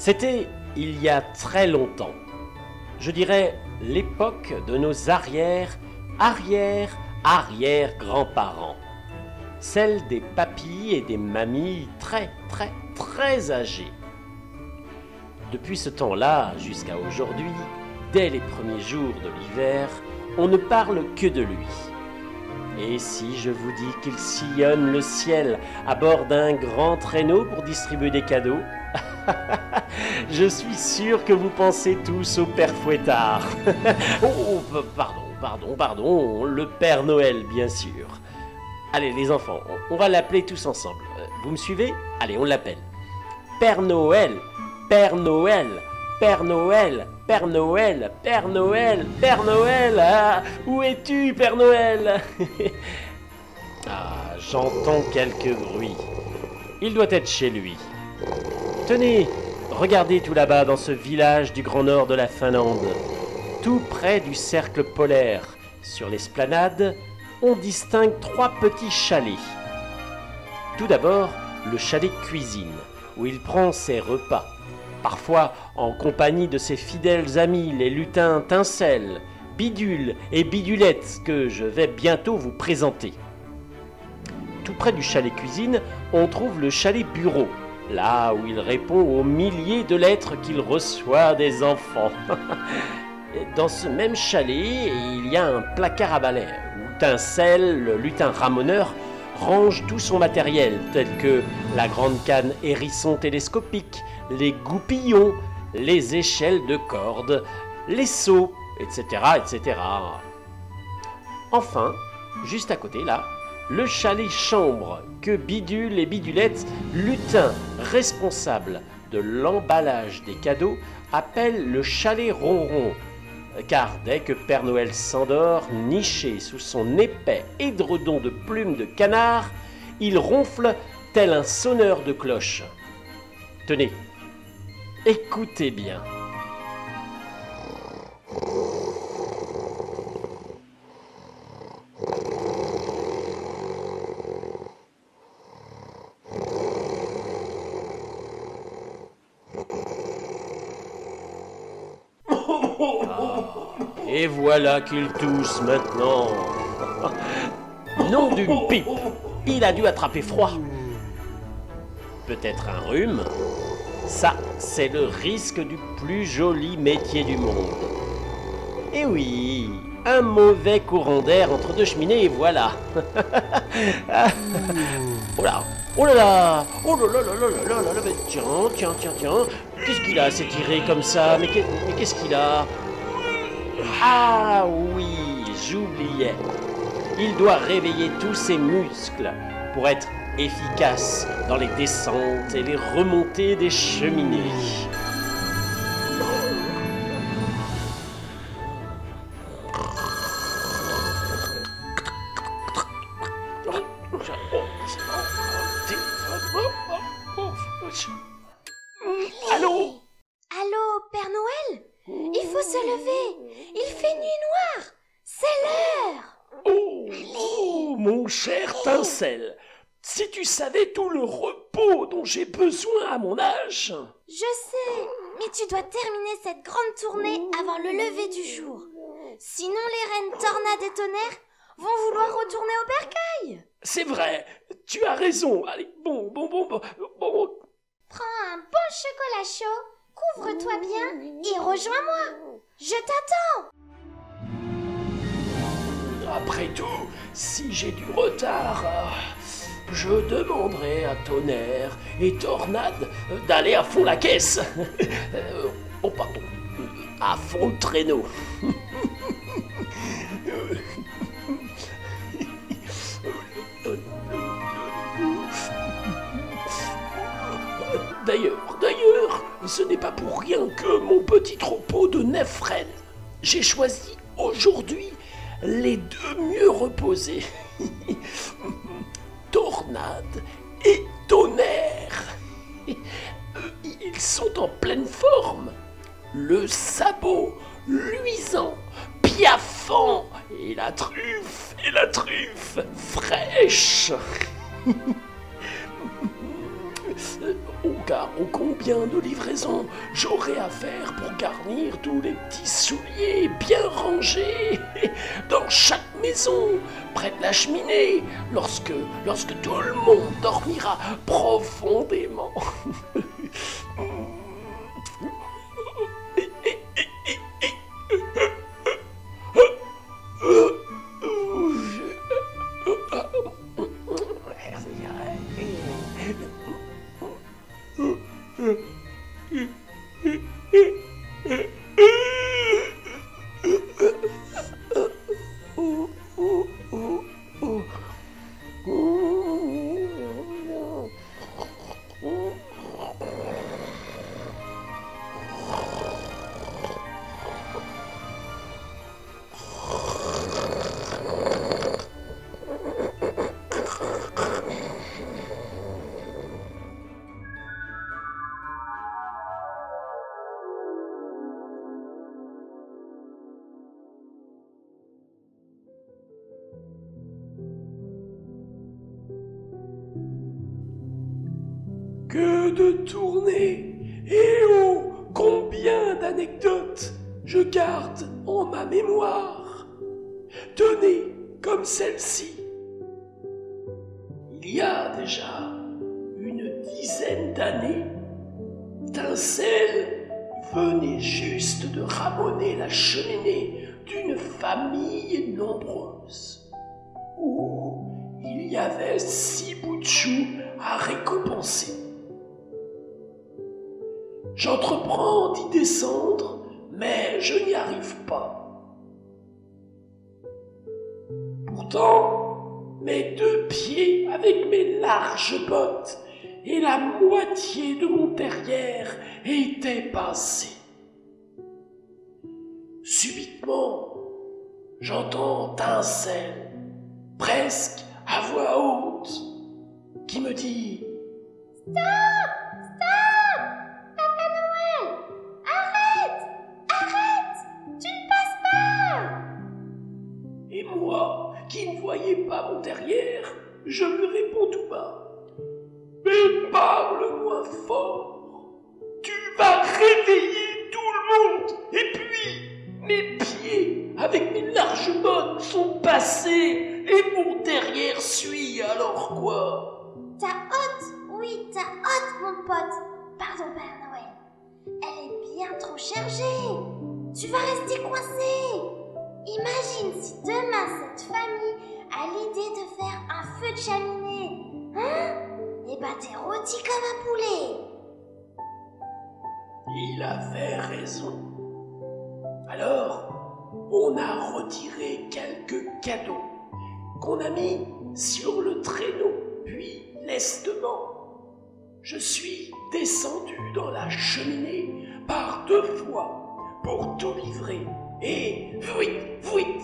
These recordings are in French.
C'était il y a très longtemps. Je dirais l'époque de nos arrière-grands-parents. Celle des papis et des mamies très âgés. Depuis ce temps-là jusqu'à aujourd'hui, dès les premiers jours de l'hiver, on ne parle que de lui. Et si je vous dis qu'il sillonne le ciel à bord d'un grand traîneau pour distribuer des cadeaux, je suis sûr que vous pensez tous au Père Fouettard. Pardon, le Père Noël, bien sûr. Allez, les enfants, on va l'appeler tous ensemble. Vous me suivez? Allez, on l'appelle. Père Noël, Père Noël, Père Noël, Père Noël, Père Noël, Père Noël. Ah, où es-tu, Père Noël? Ah, j'entends quelques bruits. Il doit être chez lui. Tenez, regardez tout là-bas dans ce village du Grand Nord de la Finlande. Tout près du cercle polaire, sur l'esplanade, on distingue 3 petits chalets. Tout d'abord, le chalet cuisine, où il prend ses repas, parfois en compagnie de ses fidèles amis, les lutins Tincelle, Bidule et Bidulette, que je vais bientôt vous présenter. Tout près du chalet cuisine, on trouve le chalet bureau, là où il répond aux milliers de lettres qu'il reçoit des enfants. Dans ce même chalet, il y a un placard à balai, où Tincelle, le lutin ramoneur, range tout son matériel, tel que la grande canne hérisson télescopique, les goupillons, les échelles de corde, les seaux, etc., etc. Enfin, juste à côté là, le chalet chambre que Bidule et Bidulette, lutins responsables de l'emballage des cadeaux, appellent le chalet ronron. Car dès que Père Noël s'endort, niché sous son épais édredon de plumes de canard, il ronfle tel un sonneur de cloche. Tenez, écoutez bien. Et voilà qu'il tousse maintenant. Nom d'une pipe, il a dû attraper froid. Peut-être un rhume. Ça, c'est le risque du plus joli métier du monde. Et oui, un mauvais courant d'air entre 2 cheminées et voilà. Oh là, oh là là, oh là là là là là là là, mais tiens. Qu'est-ce qu'il a s'étirer comme ça? Mais qu'est-ce qu'il a? Ah oui, j'oubliais. Il doit réveiller tous ses muscles pour être efficace dans les descentes et les remontées des cheminées. Allô? Allô, Père Noël? Il faut se lever. Il fait nuit noire. C'est l'heure. Oh, mon cher Tincelle, si tu savais tout le repos dont j'ai besoin à mon âge. Je sais, mais tu dois terminer cette grande tournée avant le lever du jour. Sinon les reines Tornade et Tonnerre vont vouloir retourner au bercail. C'est vrai, tu as raison. Allez, bon. Prends un bon chocolat chaud, couvre-toi bien et rejoins-moi. Je t'attends. Après tout, si j'ai du retard, je demanderai à Tonnerre et Tornade d'aller à fond la caisse. Oh pardon, à fond le traîneau. D'ailleurs, ce n'est pas pour rien que mon petit troupeau de 9 reines, j'ai choisi aujourd'hui les 2 mieux reposés, Tornade et Tonnerre. Ils sont en pleine forme, le sabot luisant, piaffant, et la truffe fraîche. Oh, car ô combien de livraisons j'aurai à faire pour garnir tous les petits souliers bien rangés dans chaque maison, près de la cheminée, lorsque tout le monde dormira profondément. Que de tournées! Et oh, combien d'anecdotes je garde en ma mémoire! Tenez, comme celle-ci. Il y a déjà une dizaine d'années, Tinsel venait juste de ramoner la cheminée d'une famille nombreuse, où il y avait 6 bouts de chou à récompenser. J'entreprends d'y descendre, mais je n'y arrive pas. Pourtant, mes 2 pieds avec mes larges bottes et la moitié de mon derrière étaient passés. Subitement, j'entends Tinsel, presque à voix haute, qui me dit « Stop! Stop! Papa Noël! Arrête! Arrête! Tu ne passes pas! » Et moi, qui ne voyais pas mon derrière, je lui réponds tout bas. « Mais parle moins fort! Tu vas réveiller tout le monde! Et puis, mes pieds, avec mes larges bottes, sont passés et mon derrière suit, alors quoi? » Ta hotte, oui, ta hotte, mon pote. Pardon, Père Noël. Elle est bien trop chargée. Tu vas rester coincé. Imagine si demain cette famille a l'idée de faire un feu de cheminée. Hein? Eh ben t'es rôti comme un poulet. Il avait raison. Alors, on a retiré quelques cadeaux qu'on a mis sur le traîneau, puis lestement, je suis descendu dans la cheminée par 2 fois pour tout livrer. Et vite.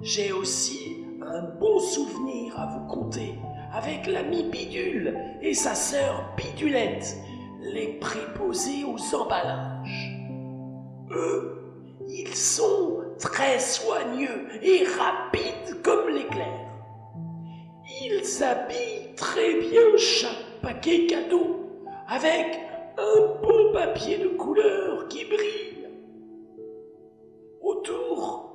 J'ai aussi un bon souvenir à vous conter avec l'ami Bidule et sa sœur Bidulette, les préposés aux emballages. Eux, ils sont très soigneux et rapides comme l'éclair. Ils habillent très bien chaque paquet cadeau avec un beau papier de couleur qui brille. Autour,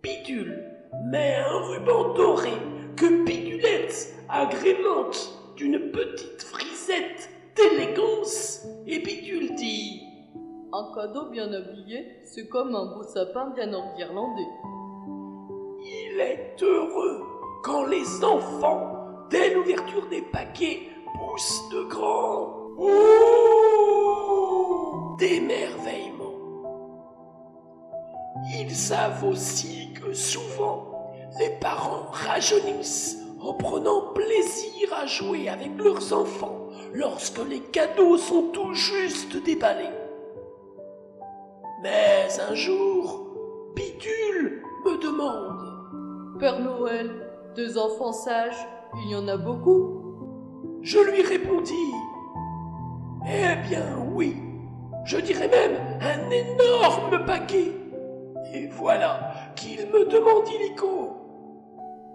Bidule met un ruban doré que Bidulette agrémente d'une petite frisette d'élégance et Bidule dit « Un cadeau bien habillé, c'est comme un beau sapin bien enguirlandé. » Il est heureux quand les enfants, dès l'ouverture des paquets, poussent de grands « Ouh !» d'émerveillement. Ils savent aussi que souvent, les parents rajeunissent en prenant plaisir à jouer avec leurs enfants lorsque les cadeaux sont tout juste déballés. Mais un jour, Bidule me demande « Père Noël, des enfants sages, il y en a beaucoup ?» Je lui répondis « Eh bien oui, je dirais même un énorme paquet. Et voilà qu'il me demande illico.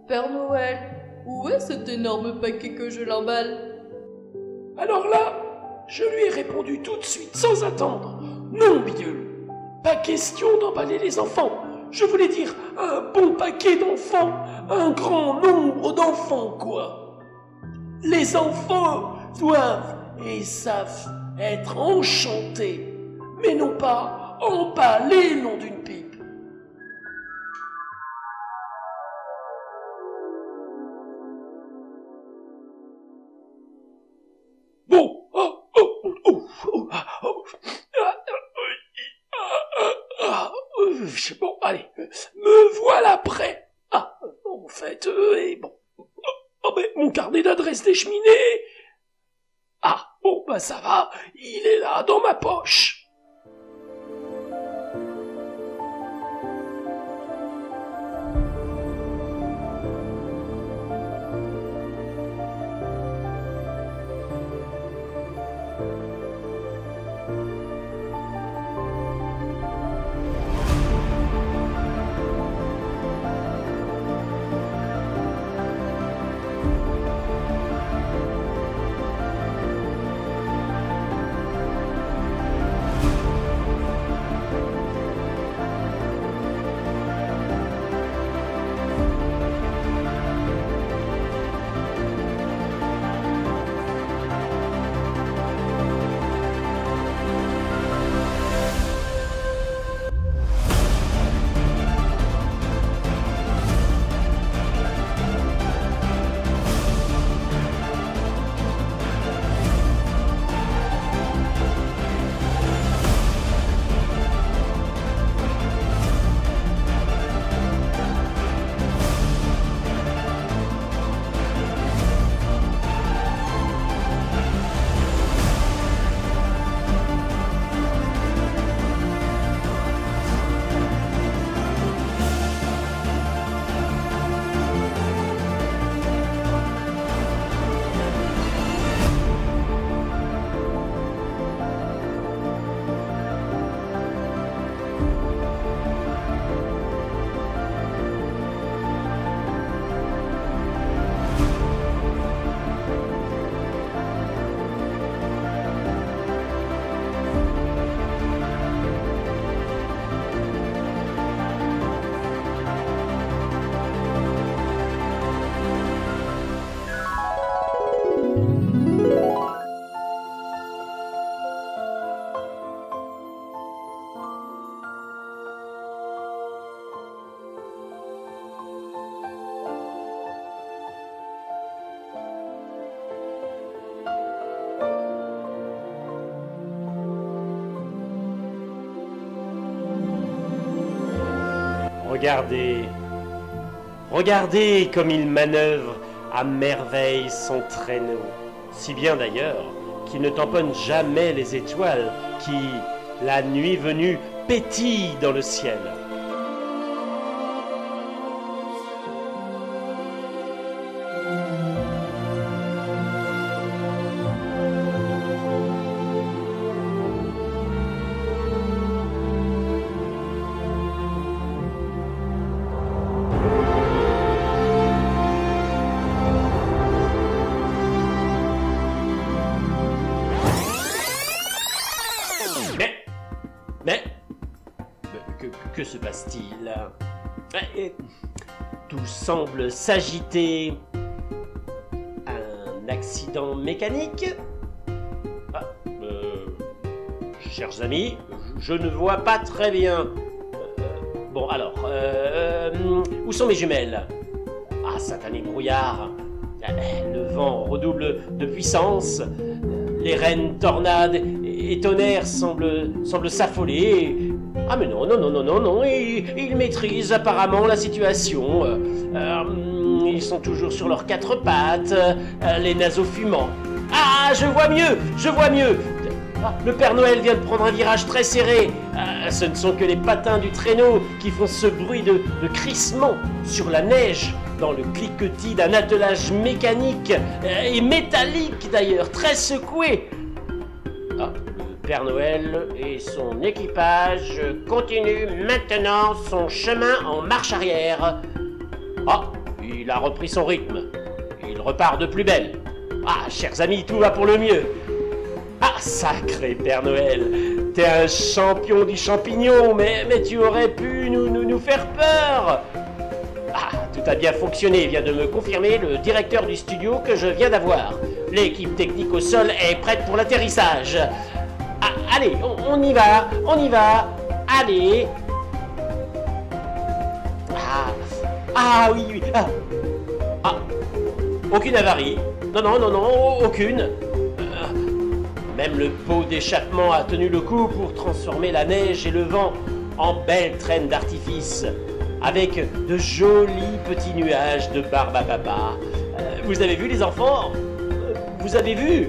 Père Noël, où est cet énorme paquet que je l'emballe? Alors là, je lui ai répondu tout de suite, sans attendre. Non, bidule, pas question d'emballer les enfants. Je voulais dire un bon paquet d'enfants, un grand nombre d'enfants, quoi. Les enfants doivent et savent être enchantés, mais non pas emballés le long d'une pipe. Bon, bon, allez, me voilà prêt. Ah, en fait, et bon. Oh, mais mon carnet d'adresse des cheminées. Ah, bon, bah ça va, il est là, dans ma poche. Regardez, regardez comme il manœuvre à merveille son traîneau, si bien d'ailleurs qu'il ne tamponne jamais les étoiles qui, la nuit venue, pétillent dans le ciel. Mais, que se passe-t-il? Tout semble s'agiter. Un accident mécanique? Chers amis, je ne vois pas très bien. Bon, alors, où sont mes jumelles? Ah, satané brouillard. Le vent redouble de puissance. Les rennes, tornades et tonnerres semblent s'affoler. Ah mais non, ils maîtrisent apparemment la situation. Ils sont toujours sur leurs quatre pattes, les naseaux fumants. Ah, je vois mieux. Ah, le Père Noël vient de prendre un virage très serré. Ce ne sont que les patins du traîneau qui font ce bruit de crissement sur la neige, dans le cliquetis d'un attelage mécanique et métallique d'ailleurs, très secoué. Ah, le Père Noël et son équipage continuent maintenant son chemin en marche arrière. Ah, il a repris son rythme. Il repart de plus belle. Ah, chers amis, tout va pour le mieux. Ah, sacré Père Noël, t'es un champion du champignon, mais tu aurais pu nous faire peur. Ah, tout a bien fonctionné, vient de me confirmer le directeur du studio que je viens d'avoir. L'équipe technique au sol est prête pour l'atterrissage. Ah, allez, on y va, allez. Oui. Aucune avarie. Non, aucune. Même le pot d'échappement a tenu le coup pour transformer la neige et le vent en belles traînes d'artifice, avec de jolis petits nuages de barbe à papa. Vous avez vu les enfants? Vous avez vu?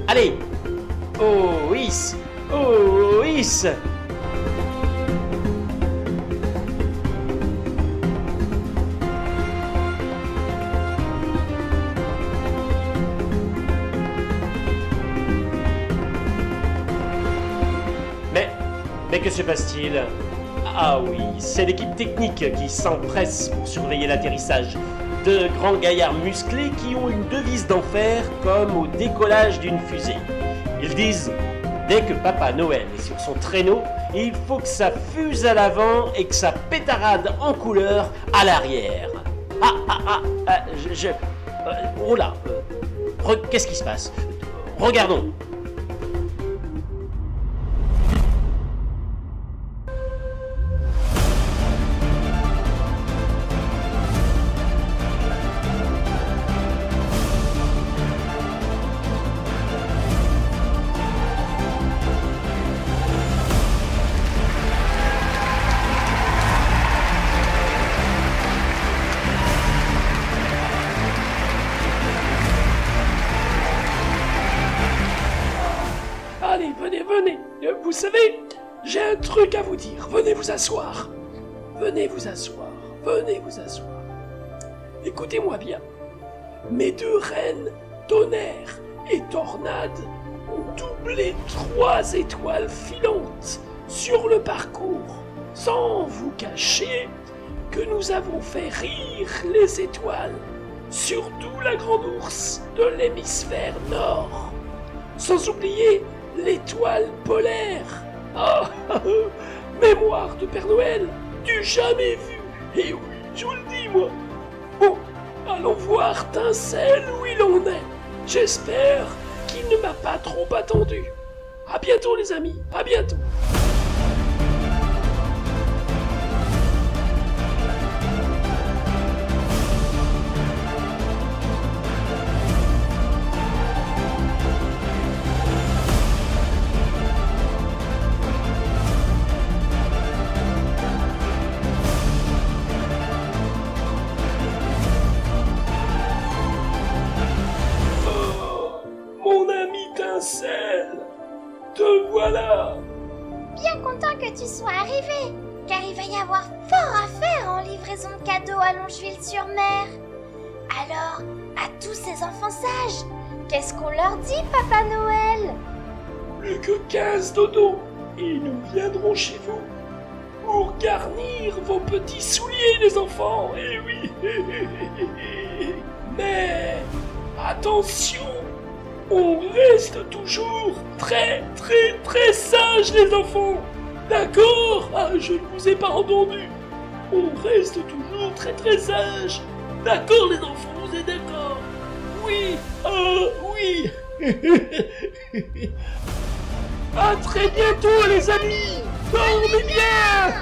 Allez! Oh oui! Mais que se passe-t-il? Ah oui, c'est l'équipe technique qui s'empresse pour surveiller l'atterrissage. De grands gaillards musclés qui ont une devise d'enfer comme au décollage d'une fusée. Ils disent, dès que Papa Noël est sur son traîneau, il faut que ça fuse à l'avant et que ça pétarade en couleur à l'arrière. Oh là, qu'est-ce qui se passe? Regardons. Allez, venez. Vous savez, j'ai un truc à vous dire. Venez vous asseoir. Écoutez-moi bien. Mes deux reines, Tonnerre et Tornade, ont doublé 3 étoiles filantes sur le parcours, sans vous cacher que nous avons fait rire les étoiles, surtout la grande ours de l'hémisphère nord. Sans oublier l'étoile polaire. Mémoire de Père Noël, du jamais vu. Et oui, je vous le dis, moi. Bon, allons voir Tincelle où il en est. J'espère qu'il ne m'a pas trop attendu. À bientôt, les amis, à bientôt. Te voilà! Bien content que tu sois arrivé, car il va y avoir fort à faire en livraison de cadeaux à Longeville-sur-Mer. Alors, à tous ces enfants sages, qu'est-ce qu'on leur dit, Papa Noël? Plus que 15 dodos, et nous viendrons chez vous pour garnir vos petits souliers, les enfants. Eh oui! Mais attention! On reste toujours très sages, les enfants. D'accord? Je ne vous ai pas entendu. On reste toujours très sages. D'accord, les enfants, vous êtes d'accord? Oui, oui. À très bientôt, les amis. Dormez bien.